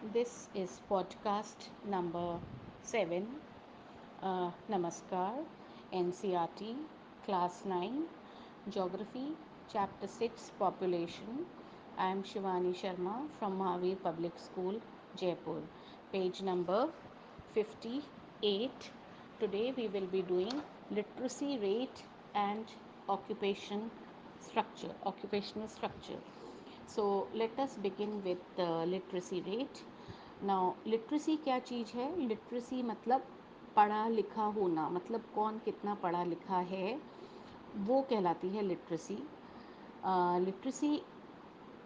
This is podcast number 7. Namaskar. NCRT, Class 9, Geography, Chapter 6, Population. I am Shivani Sharma from Mahavir Public School, Jaipur. Page number 58. Today we will be doing literacy rate and occupational structure. So let us begin with the literacy rate. Now literacy क्या चीज़ है? Literacy मतलब पढ़ा लिखा होना, मतलब कौन कितना पढ़ा लिखा है वो कहलाती है लिटरेसी। लिटरेसी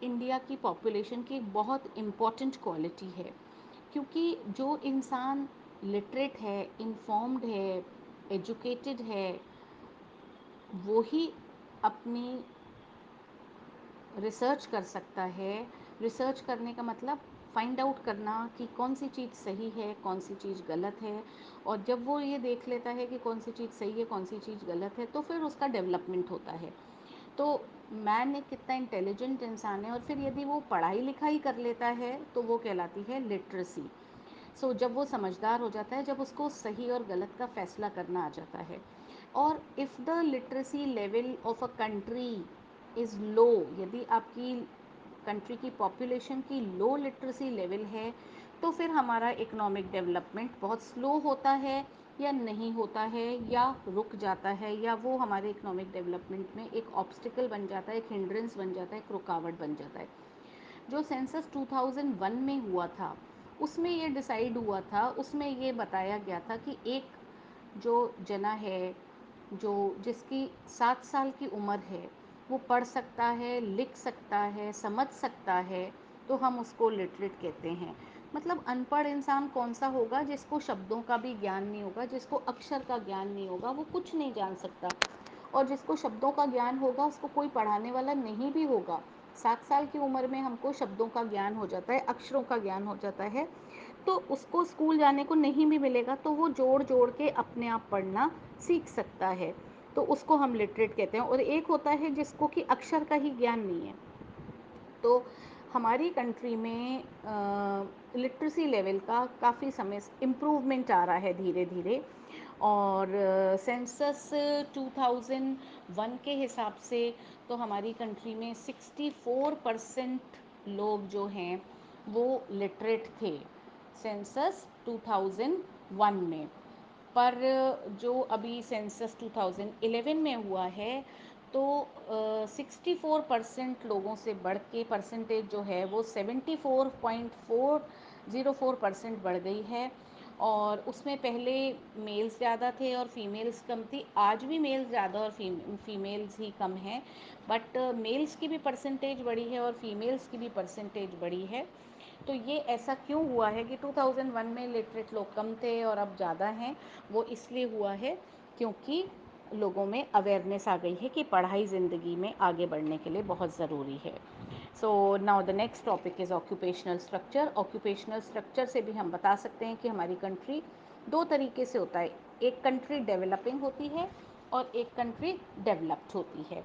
इंडिया की पॉपुलेशन की एक बहुत इम्पॉर्टेंट क्वालिटी है, क्योंकि जो इंसान लिटरेट है, इन्फॉर्म्ड है, एजुकेटेड है, वो ही अपनी रिसर्च कर सकता है। रिसर्च करने का मतलब फाइंड आउट करना कि कौन सी चीज़ सही है, कौन सी चीज़ गलत है। और जब वो ये देख लेता है कि कौन सी चीज़ सही है, कौन सी चीज़ गलत है, तो फिर उसका डेवलपमेंट होता है। तो मैन एक कितना इंटेलिजेंट इंसान है, और फिर यदि वो पढ़ाई लिखाई कर लेता है तो वो कहलाती है लिटरेसी। जब वो समझदार हो जाता है, जब उसको सही और गलत का फैसला करना आ जाता है। और if the literacy level of a country is low, यदि आपकी कंट्री की पॉपुलेशन की लो लिटरेसी लेवल है, तो फिर हमारा इकोनॉमिक डेवलपमेंट बहुत स्लो होता है, या नहीं होता है, या रुक जाता है, या वो हमारे इकोनॉमिक डेवलपमेंट में एक ऑब्स्टिकल बन जाता है, एक हिंड्रेंस बन जाता है, एक रुकावट बन जाता है। जो सेंसस 2001 में हुआ था, उसमें ये डिसाइड हुआ था, उसमें ये बताया गया था कि एक जो जना है, जो जिसकी 7 साल की उम्र है, वो पढ़ सकता है, लिख सकता है, समझ सकता है, तो हम उसको लिटरेट कहते हैं। मतलब अनपढ़ इंसान कौन सा होगा? जिसको शब्दों का भी ज्ञान नहीं होगा, जिसको अक्षर का ज्ञान नहीं होगा, वो कुछ नहीं जान सकता। और जिसको शब्दों का ज्ञान होगा, उसको कोई पढ़ाने वाला नहीं भी होगा। 7 साल की उम्र में हमको शब्दों का ज्ञान हो जाता है, अक्षरों का ज्ञान हो जाता है, तो उसको स्कूल जाने को नहीं भी मिलेगा, तो वो जोड़ जोड़ के अपने आप पढ़ना सीख सकता है, तो उसको हम लिटरेट कहते हैं। और एक होता है जिसको कि अक्षर का ही ज्ञान नहीं है। तो हमारी कंट्री में लिटरेसी लेवल का काफ़ी समय इम्प्रूवमेंट आ रहा है धीरे धीरे। और सेंसस 2001 के हिसाब से तो हमारी कंट्री में 64% लोग जो हैं वो लिटरेट थे सेंसस 2001 में। पर जो अभी सेंसस 2011 में हुआ है, तो 64% लोगों से बढ़ के परसेंटेज जो है वो 74.404% बढ़ गई है। और उसमें पहले मेल्स ज़्यादा थे और फीमेल्स कम थी। आज भी मेल्स ज़्यादा और फीमेल्स ही कम हैं, बट मेल्स की भी परसेंटेज बढ़ी है और फीमेल्स की भी परसेंटेज बढ़ी है। तो ये ऐसा क्यों हुआ है कि 2001 में लिटरेट लोग कम थे और अब ज़्यादा हैं? वो इसलिए हुआ है क्योंकि लोगों में अवेयरनेस आ गई है कि पढ़ाई ज़िंदगी में आगे बढ़ने के लिए बहुत ज़रूरी है। So now the next topic is occupational structure. Occupational structure से भी हम बता सकते हैं कि हमारी कंट्री दो तरीके से होता है। एक कंट्री डेवलपिंग होती है और एक कंट्री डेवलप्ड होती है।